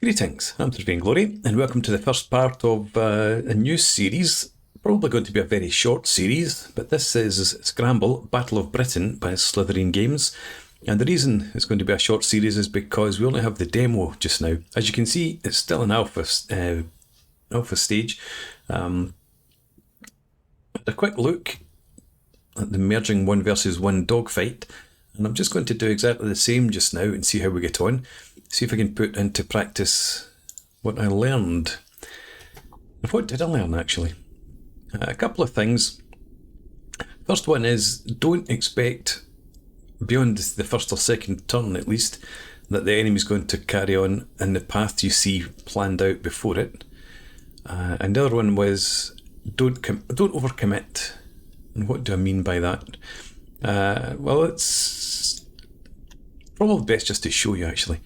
Greetings, I'm Slitherine Glory, and welcome to the first part of a new series. Probably going to be a very short series, but this is Scramble, Battle of Britain by Slitherine Games. And the reason it's going to be a short series is because we only have the demo just now. As you can see, it's still an alpha stage. A quick look at the merging 1 versus 1 dogfight, and I'm just going to do exactly the same just now and see how we get on. See if I can put into practice what I learned. What did I learn, actually? A couple of things. First one is, don't expect, beyond the first or second turn at least, that the enemy's going to carry on in the path you see planned out before it. And the other one was, don't overcommit. And what do I mean by that? Well, it's probably best just to show you, actually.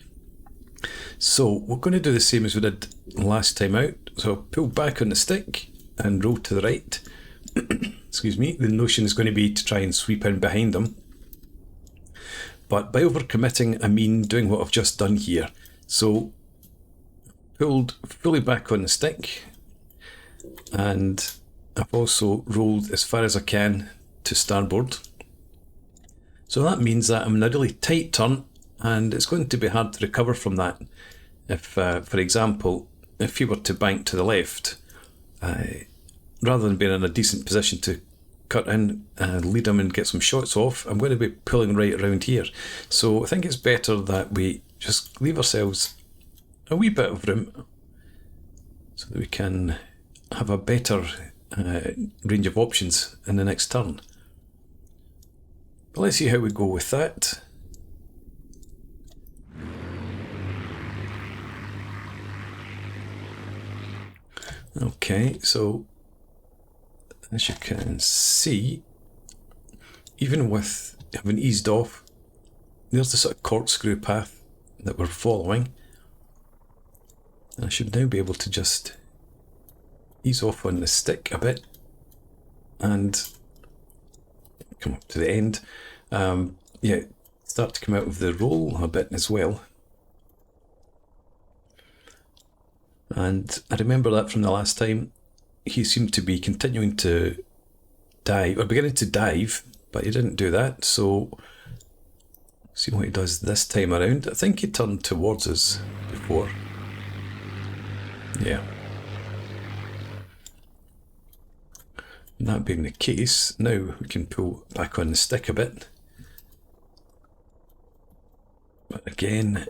So we're going to do the same as we did last time out. So pull back on the stick and roll to the right. Excuse me. The notion is going to be to try and sweep in behind them. But by overcommitting, I mean doing what I've just done here. So pulled fully back on the stick, and I've also rolled as far as I can to starboard. So that means that I'm in a really tight turn, and it's going to be hard to recover from that. If, for example, if you were to bank to the left, rather than being in a decent position to cut in and lead them and get some shots off, I'm going to be pulling right around here. So I think it's better that we just leave ourselves a wee bit of room so that we can have a better range of options in the next turn. But let's see how we go with that. Okay, so as you can see, even with having eased off, there's the sort of corkscrew path that we're following. And I should now be able to just ease off on the stick a bit and come up to the end. Yeah, start to come out of the roll a bit as well. And I remember that from the last time, he seemed to be continuing to dive, or beginning to dive, but he didn't do that. So, see what he does this time around. I think he turned towards us before. Yeah. And that being the case, now we can pull back on the stick a bit. But again,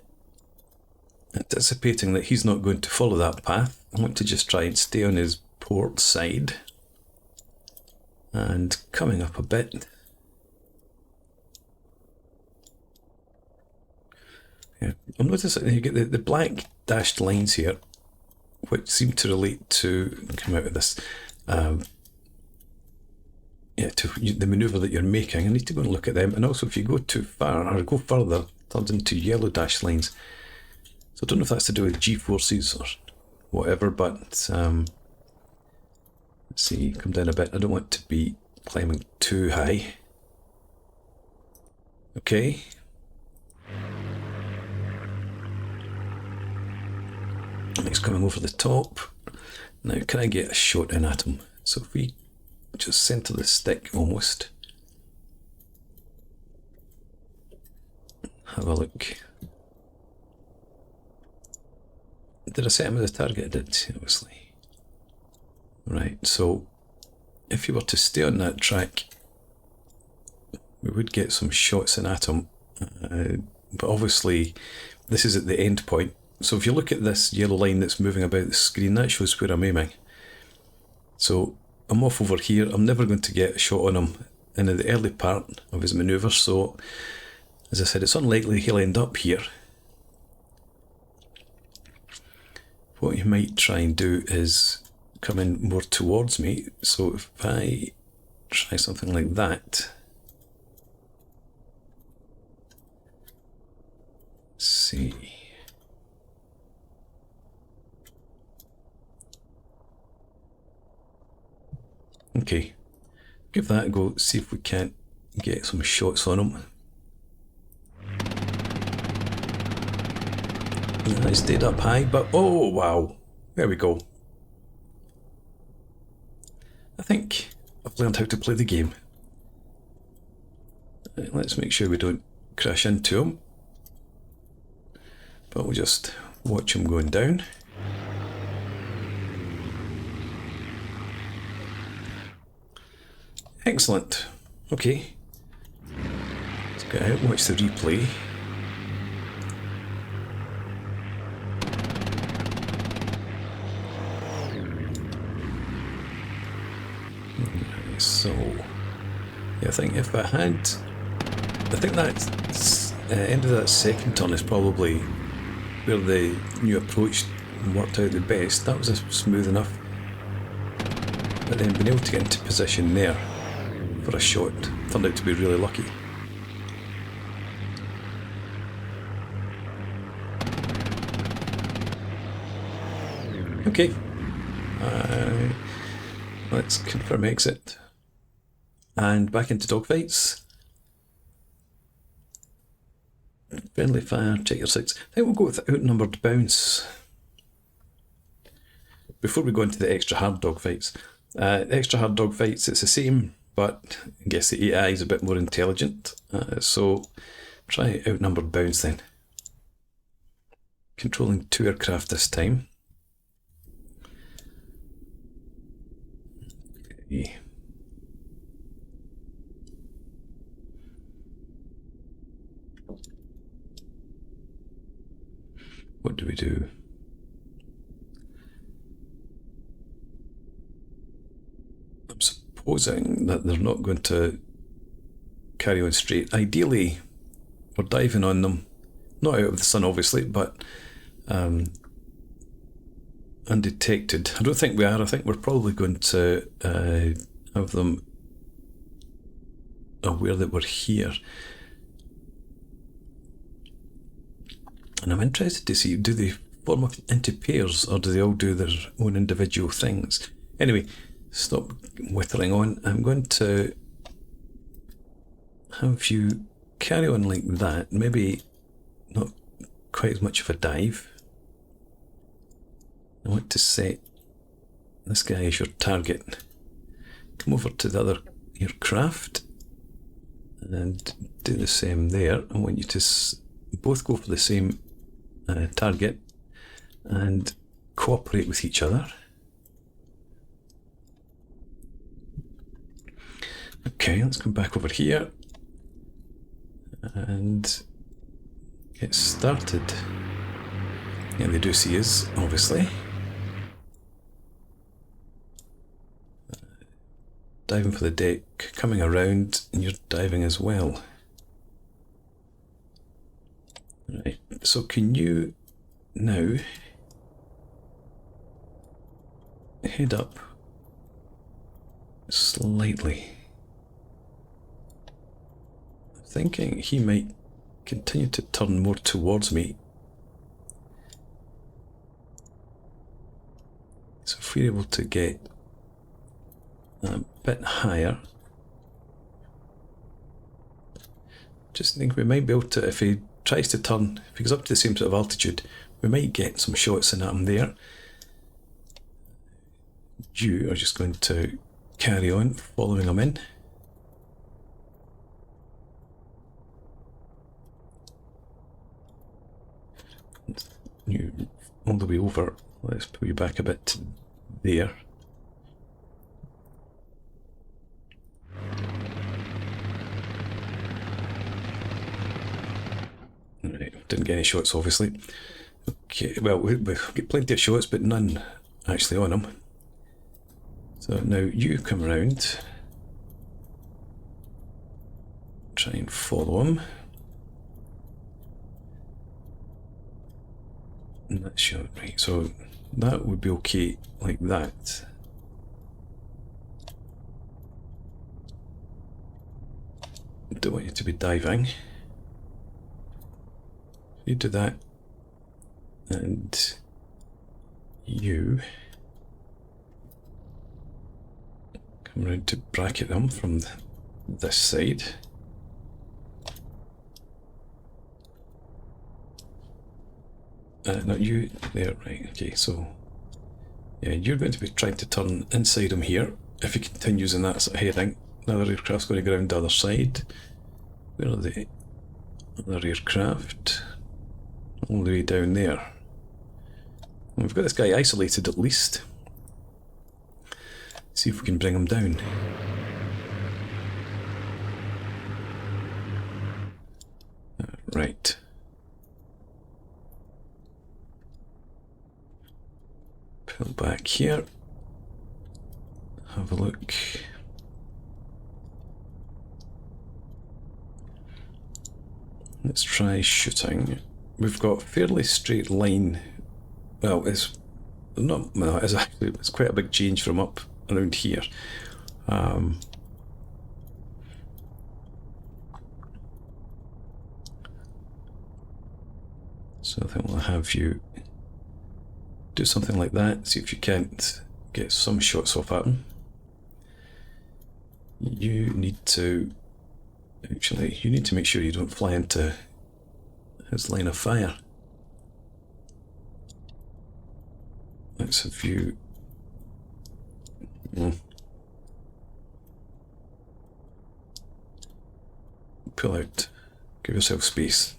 anticipating that he's not going to follow that path, I want to just try and stay on his port side and coming up a bit. Yeah, I'm noticing you get the black dashed lines here, which seem to relate to, come out of this, to the manoeuvre that you're making. I need to go and look at them, and also if you go too far or go further, it turns into yellow dashed lines. So I don't know if that's to do with G-forces or whatever, but let's see, come down a bit. I don't want to be climbing too high. Okay. And he's coming over the top. Now, can I get a shot in at him? So if we just centre the stick almost. Have a look. Did I set him as a target? I did, obviously. Right, so if you were to stay on that track, we would get some shots in at him. But obviously, this is at the end point. So if you look at this yellow line that's moving about the screen, that shows where I'm aiming. So I'm off over here. I'm never going to get a shot on him in the early part of his manoeuvre. So, as I said, it's unlikely he'll end up here. What you might try and do is come in more towards me. So if I try something like that. Let's see. Okay, give that a go, see if we can't get some shots on him. I stayed up high, but oh wow, there we go. I think I've learned how to play the game. Right, let's make sure we don't crash into him, but we'll just watch him going down. Excellent. Okay, let's get out and watch the replay. So, yeah, I think if I had, I think that end of that second turn is probably where the new approach worked out the best. That was smooth enough, but then being able to get into position there for a shot turned out to be really lucky. Okay, let's confirm exit. And back into dogfights. Friendly fire, check your sights. I think we'll go with outnumbered bounce. Before we go into the extra hard dogfights. Extra hard dogfights, it's the same, but I guess the AI is a bit more intelligent. So try outnumbered bounce then. Controlling 2 aircraft this time. Okay. What do we do? I'm supposing that they're not going to carry on straight. Ideally, we're diving on them, not out of the sun obviously, but undetected. I don't think we are. I think we're probably going to have them aware that we're here. And I'm interested to see, do they form up into pairs or do they all do their own individual things? Anyway, stop withering on. I'm going to have you carry on like that. Maybe not quite as much of a dive. I want to set this guy as your target. Come over to the other aircraft and do the same there. I want you to both go for the same target and cooperate with each other. Okay, let's come back over here and get started. Yeah, they do see us, obviously. Diving for the deck, coming around, and you're diving as well. Right, so can you now head up slightly? I'm thinking he might continue to turn more towards me. So if we're able to get a bit higher, just think we might be able to, if he tries to turn, if he goes up to the same sort of altitude, we might get some shots in at him there. You are just going to carry on following him in. You all the way over. Let's pull you back a bit there. Right, didn't get any shots obviously. Okay, well we've got plenty of shots but none actually on him. So now you come around, try and follow him. And that's shot, right, so that would be okay like that. Don't want you to be diving. You do that, and you come around to bracket them from this side. Not you. There, right. Okay, so yeah, you're going to be trying to turn inside him here. If he continues in that sort of heading, another aircraft's going to go around the other side. Where are the other aircraft? All the way down there. And we've got this guy isolated at least. See if we can bring him down. Right. Pull back here. Have a look. Let's try shooting. We've got a fairly straight line. Well, it's not. Well, it's actually it's quite a big change from up around here. So I think we'll have you do something like that. See if you can't get some shots off at him. You need to make sure you don't fly into his line of fire. Let's have you. Pull out. Give yourself space.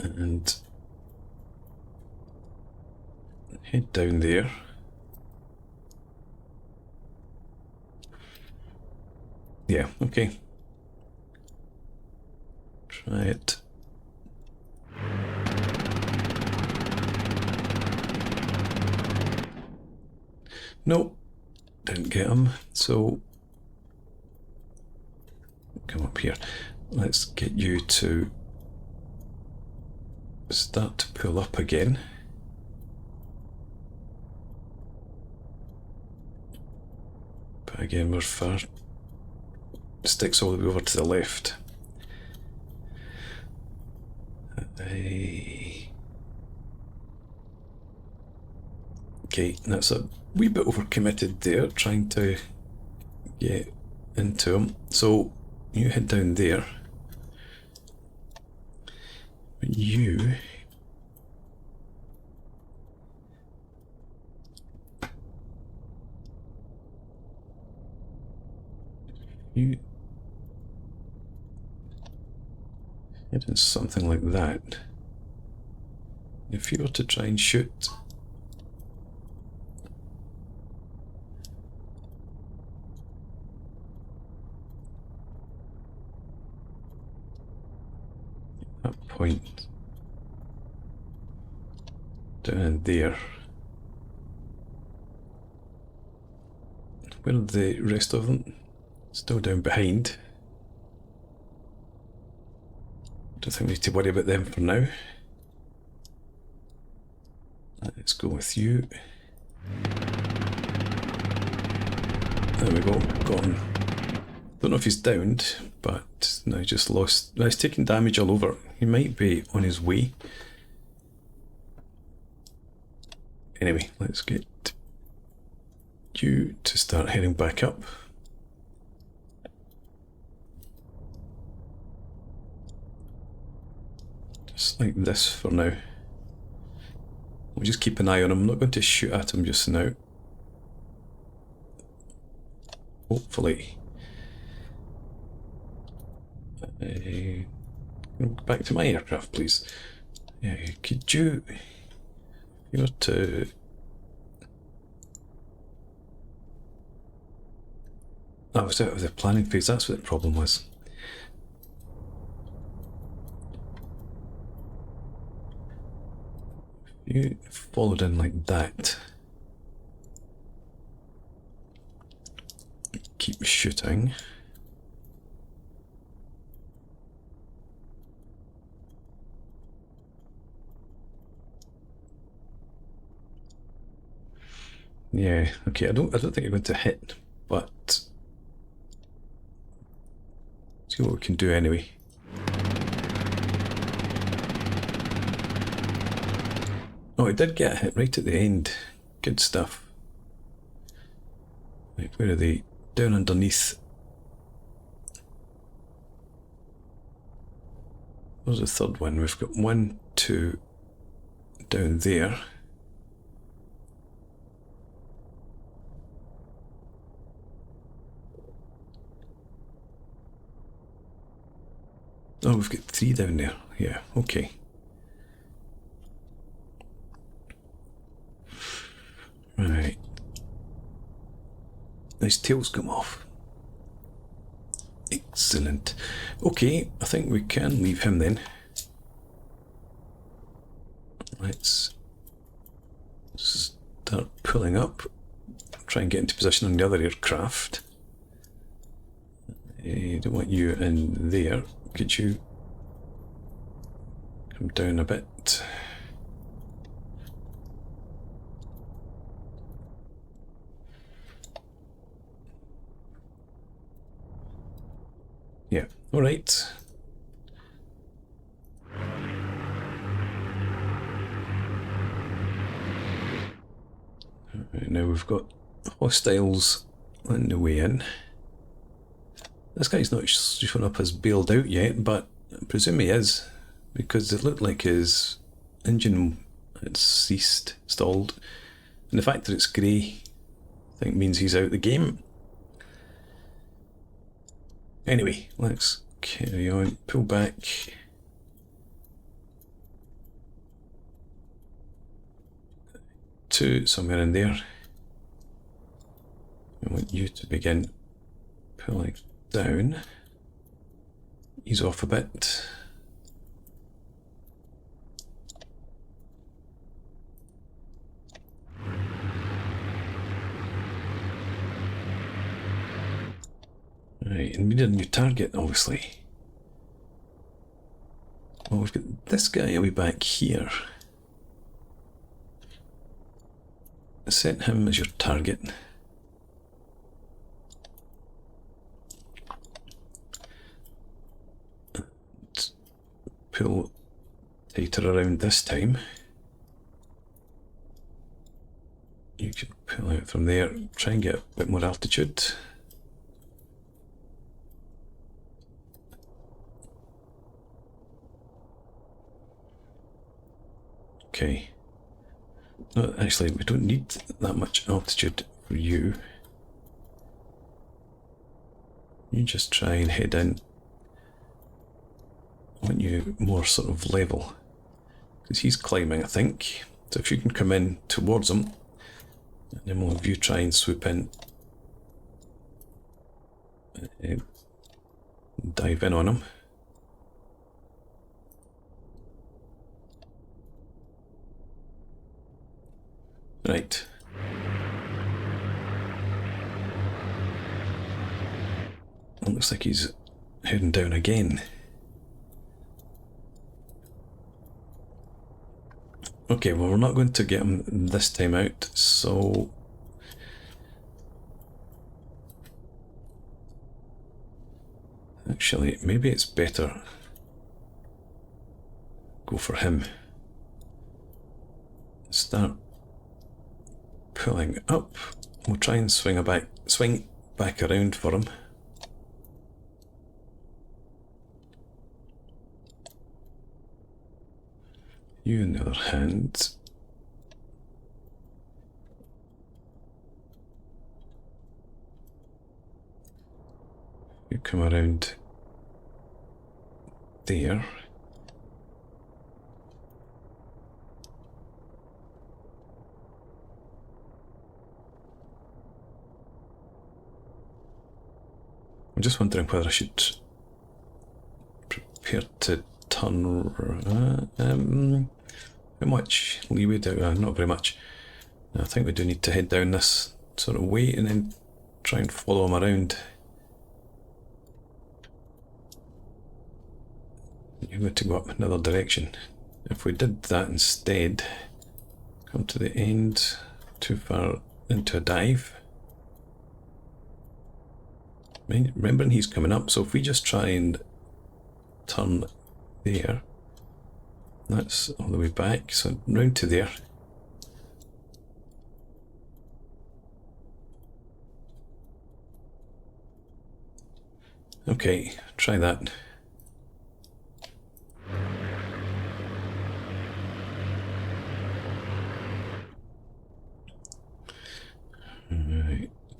And head down there. Yeah, okay. Try it. Nope, didn't get him. So come up here. Let's get you to start to pull up again. But again, we're far. Sticks all the way over to the left. Okay, that's a wee bit overcommitted there, trying to get into him. So you head down there. You it is something like that. If you were to try and shoot, that point down there. Where are the rest of them? Still down behind. Don't think we need to worry about them for now. Let's go with you. There we go, got him. Don't know if he's downed, but no, he just lost. No, he's taking damage all over. He might be on his way. Anyway, let's get you to start heading back up. Just like this for now. We'll just keep an eye on him. I'm not going to shoot at him just now. Hopefully. Back to my aircraft, please. Yeah, could you... You were to... I was out of the planning phase, that's what the problem was. You followed in like that. Keep shooting. Yeah, okay, I don't think you're going to hit, but see what we can do anyway. Oh, it did get a hit right at the end. Good stuff. Right, where are they? Down underneath. Where's the third one? We've got 1, 2 down there. Oh, we've got 3 down there. Yeah, okay. Right. His tails come off. Excellent. Okay, I think we can leave him then. Let's start pulling up. Try and get into position on the other aircraft. I don't want you in there. Could you come down a bit? Yeah, all right. Right, now we've got hostiles on the way in. This guy's not showing up as bailed out yet, but I presume he is, because it looked like his engine had ceased, stalled. And the fact that it's grey, I think means he's out the game. Anyway, let's carry on, pull back. To somewhere in there. I want you to begin pulling down. Ease off a bit. Right, and we need a new target, obviously. Well, we've got this guy way back here. Set him as your target. Let's pull tighter around this time. You can pull out from there, try and get a bit more altitude. Okay. No, actually, we don't need that much altitude for you. You just try and head in. I want you more sort of level. Because he's climbing, I think. So if you can come in towards him, and then we'll have you try and swoop in. Dive in on him. Right. It looks like he's heading down again. Okay, well, we're not going to get him this time out, so actually, maybe it's better go for him. Start pulling up. We'll try and swing back around for him. You, on the other hand, you come around there. I'm just wondering whether I should prepare to turn. How much leeway do not very much. I think we do need to head down this sort of way and then try and follow him around. You're going to go up another direction. If we did that instead, come to the end, too far into a dive. Remembering he's coming up, so if we just try and turn there, that's all the way back, so round to there. Okay, try that.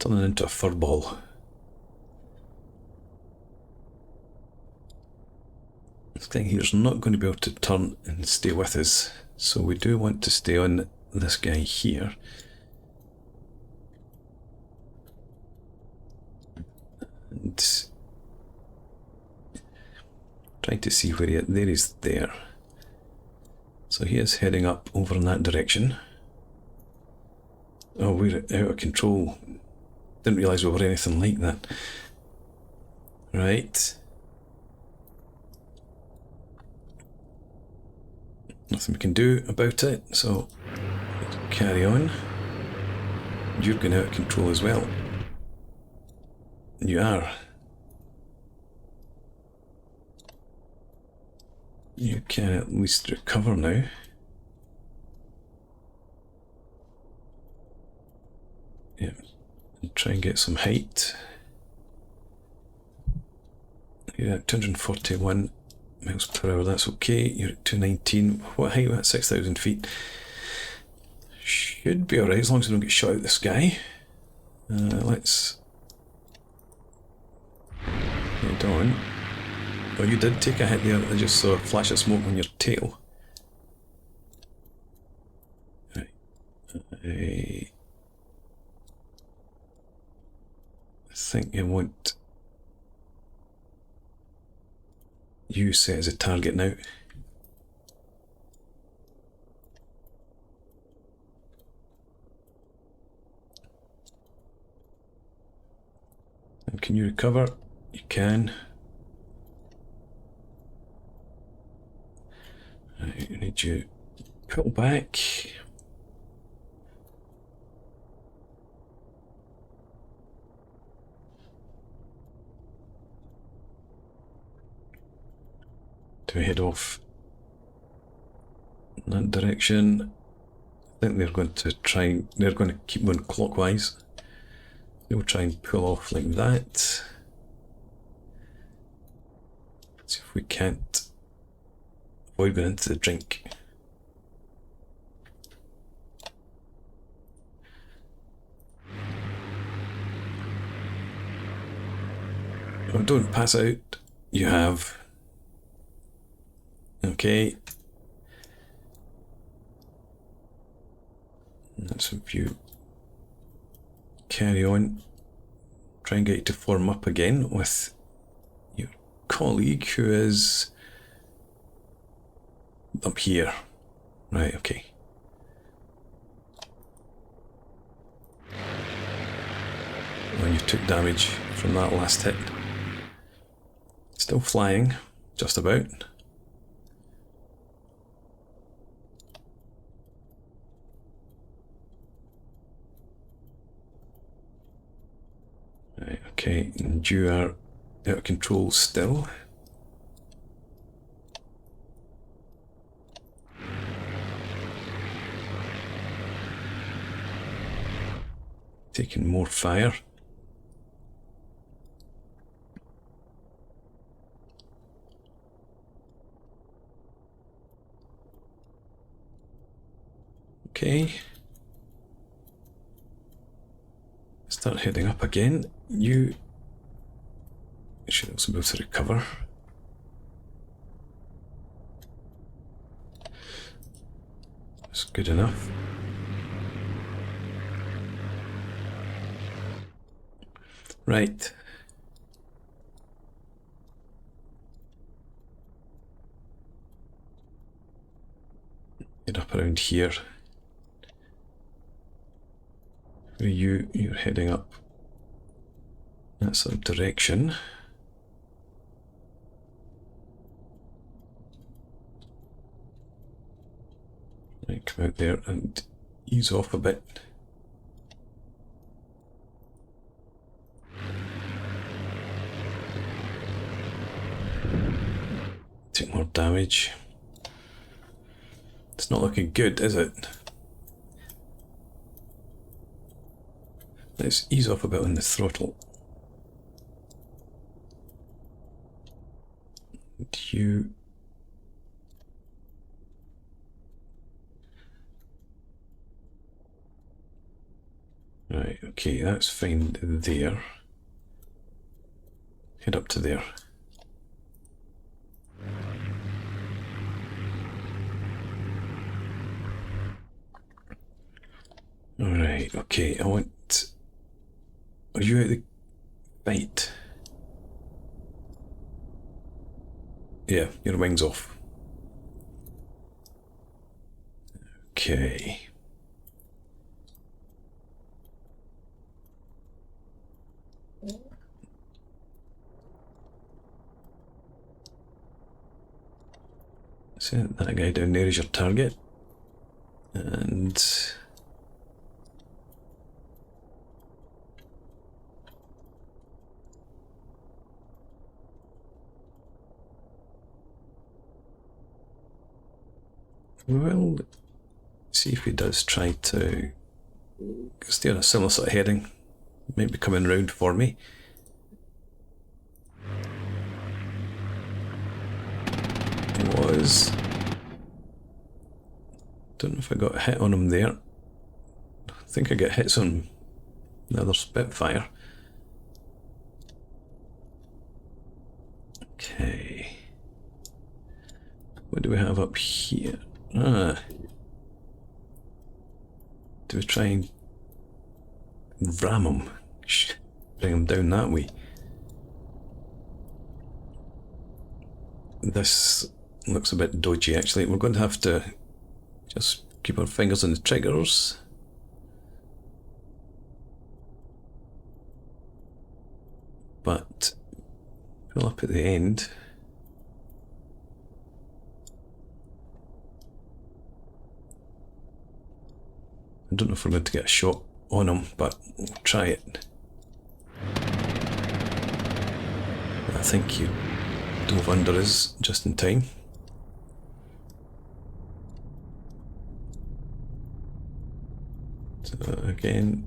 turning into a furball. This thing here's not going to be able to turn and stay with us, so we do want to stay on this guy here. And trying to see where he is. There he's there. So he is heading up over in that direction. Oh, we're out of control. Didn't realise we were anything like that. Right. Nothing we can do about it, so carry on. You're going out of control as well. You are. You can at least recover now. Yeah, and try and get some height. You're at 241 miles per hour, that's okay. You're at 219. What height? We're at 6,000 feet. Should be alright as long as we don't get shot out of the sky. Let's head on. Oh, you did take a hit there. I just saw a flash of smoke on your tail. Right. I think I want you set as a target now. And can you recover? You can. Right, I need you to pull back. To head off in that direction. I think they're going to try, they're going to keep going clockwise. They'll try and pull off like that. Let's see if we can't avoid going into the drink. Oh, don't pass out. You have. Okay. Let's if you carry on. Try and get you to form up again with your colleague who is up here. Right, okay. And you took damage from that last hit. Still flying, just about. Right, okay, and you are out of control still. Taking more fire. Okay. Start heading up again. You should also be able to recover. That's good enough. Right. Get up around here. Where you're heading up that sort of direction. Right, come out there and ease off a bit. Take more damage. It's not looking good, is it? Let's ease off a bit on the throttle. And you... Right, okay, that's fine there. Head up to there. Alright, okay, I want... Are you out of the fight? Yeah, your wing's off. Okay. So that guy down there is your target. And... Well, see if he does try to stay on a similar sort of heading. Might be coming round for me. It was... Don't know if I got a hit on him there. I think I got hits on the other Spitfire. Okay. What do we have up here? Ah. Do we try and ram him? Bring him down that way. This looks a bit dodgy actually. We're going to have to just keep our fingers on the triggers. But pull up at the end. I don't know if we're going to get a shot on him, but we'll try it. I think you dove under us just in time. So again,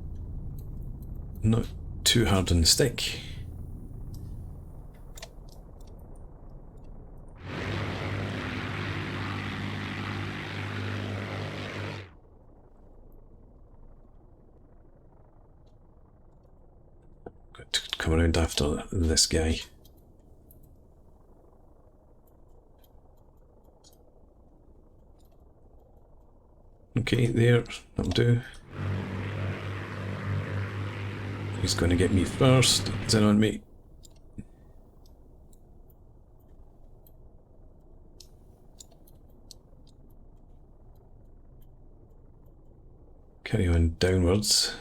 not too hard on the stick. Got to come around after this guy. Okay, there, that'll do. He's going to get me first. Is that on me? Carry on downwards.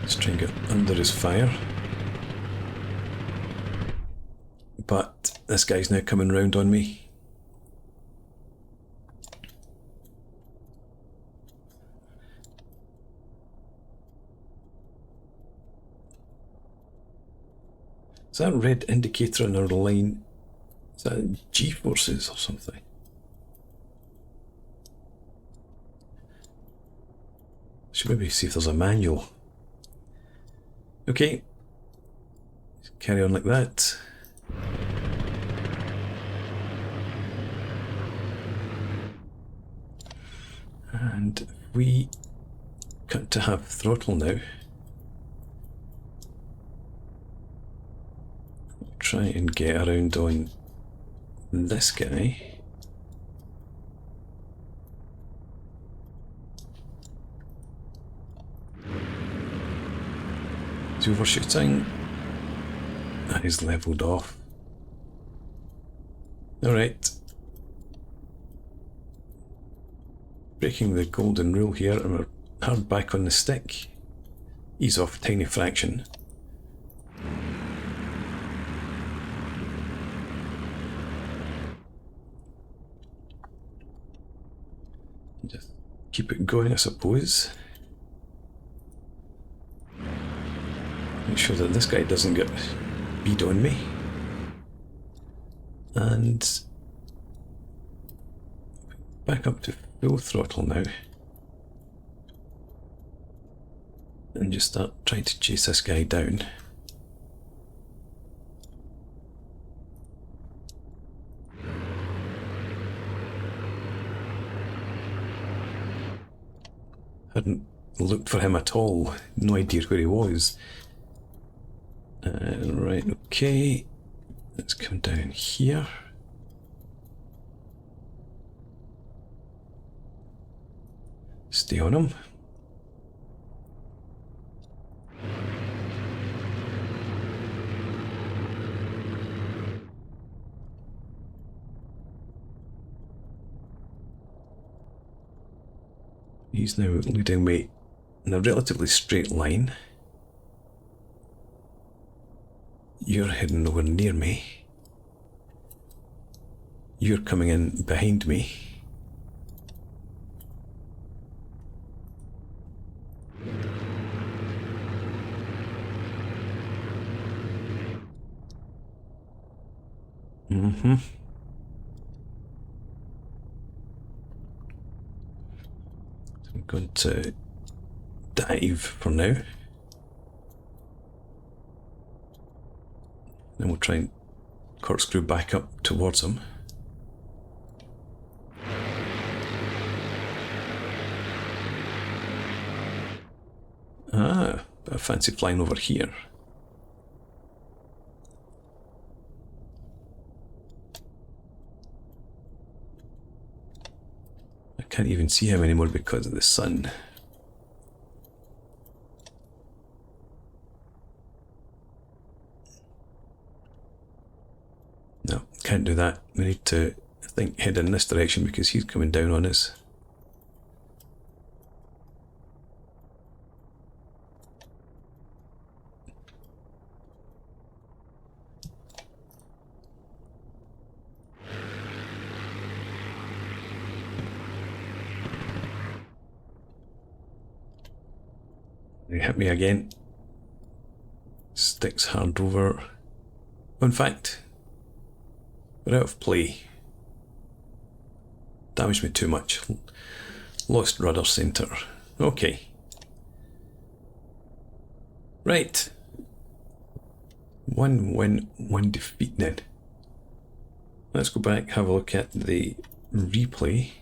Let's try and get under his fire. But this guy's now coming round on me. Is that a red indicator on our line? Is that G-forces or something? Should maybe see if there's a manual. Okay. Carry on like that. And we cut to half throttle now. Try and get around on this guy. Is he overshooting? That is levelled off. Alright. Breaking the golden rule here, and we're hard back on the stick. Ease off a tiny fraction. Just keep it going, I suppose. Make sure that this guy doesn't get beat on me. And back up to full throttle now. And just start trying to chase this guy down. Hadn't looked for him at all. No idea where he was. Right, okay. Let's come down here. Stay on him. He's now leading me in a relatively straight line. You're heading nowhere near me. You're coming in behind me. Mm-hmm. I'm going to dive for now. Then we'll try and corkscrew back up towards him. Ah, I fancy flying over here. I can't even see him anymore because of the sun. No, can't do that. We need to, I think, head in this direction because he's coming down on us. They hit me again. Sticks hard over. In fact, we're out of play. Damaged me too much. Lost rudder center. Okay. Right. 1 win, 1 defeat then. Let's go back, have a look at the replay.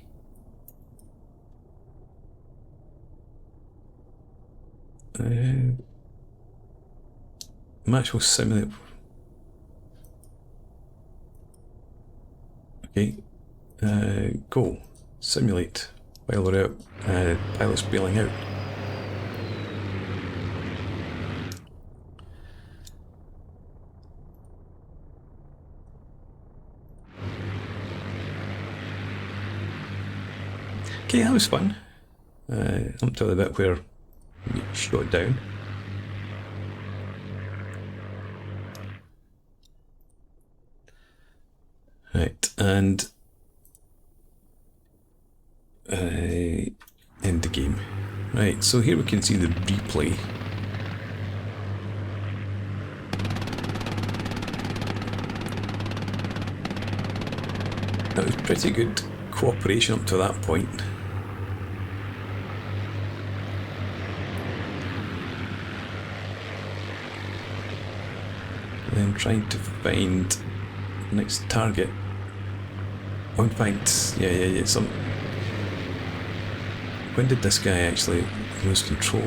Match will simulate. Okay. Go. Simulate. While we're out. Pilot's bailing out. Okay, that was fun. Up to the bit where we get shot down. Right, and end the game. Right, so here we can see the replay. That was pretty good cooperation up to that point. Then trying to find the next target. Oh, in fact, yeah. When did this guy actually lose control?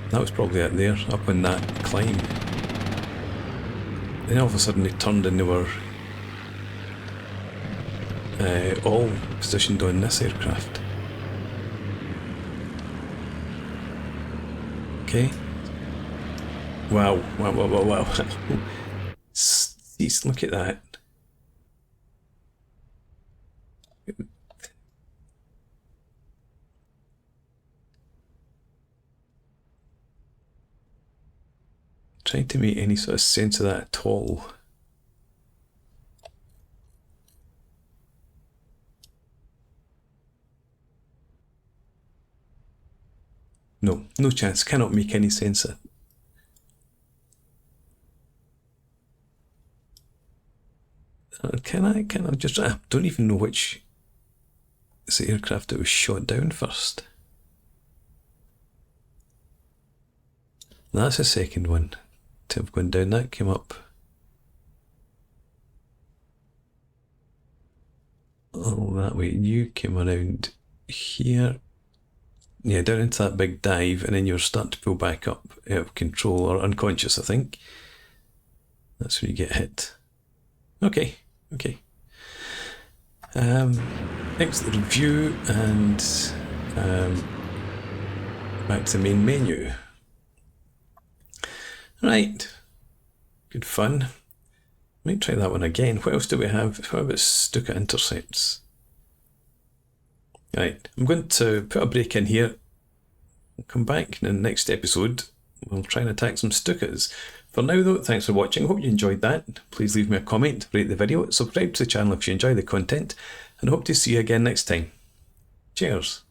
That was probably out there, up on that climb. Then all of a sudden he turned and they were all positioned on this aircraft. Okay. Wow. Jeez, look at that. Trying to make any sort of sense of that at all. No chance. Cannot make any sense of it. Can I just... I don't even know which is the aircraft that was shot down first. That's the second one to have gone down. That came up all that way. You came around here. Yeah, down into that big dive, and then you'll start to pull back up out of control, or unconscious, I think. That's where you get hit. Okay. Exit the review, and back to the main menu. Right, good fun. Might try that one again. What else do we have? What about Stuka intercepts? Right, I'm going to put a break in here. I'll come back in the next episode. We'll try and attack some Stukas. For now though, thanks for watching. Hope you enjoyed that. Please leave me a comment, rate the video, subscribe to the channel if you enjoy the content, and hope to see you again next time. Cheers.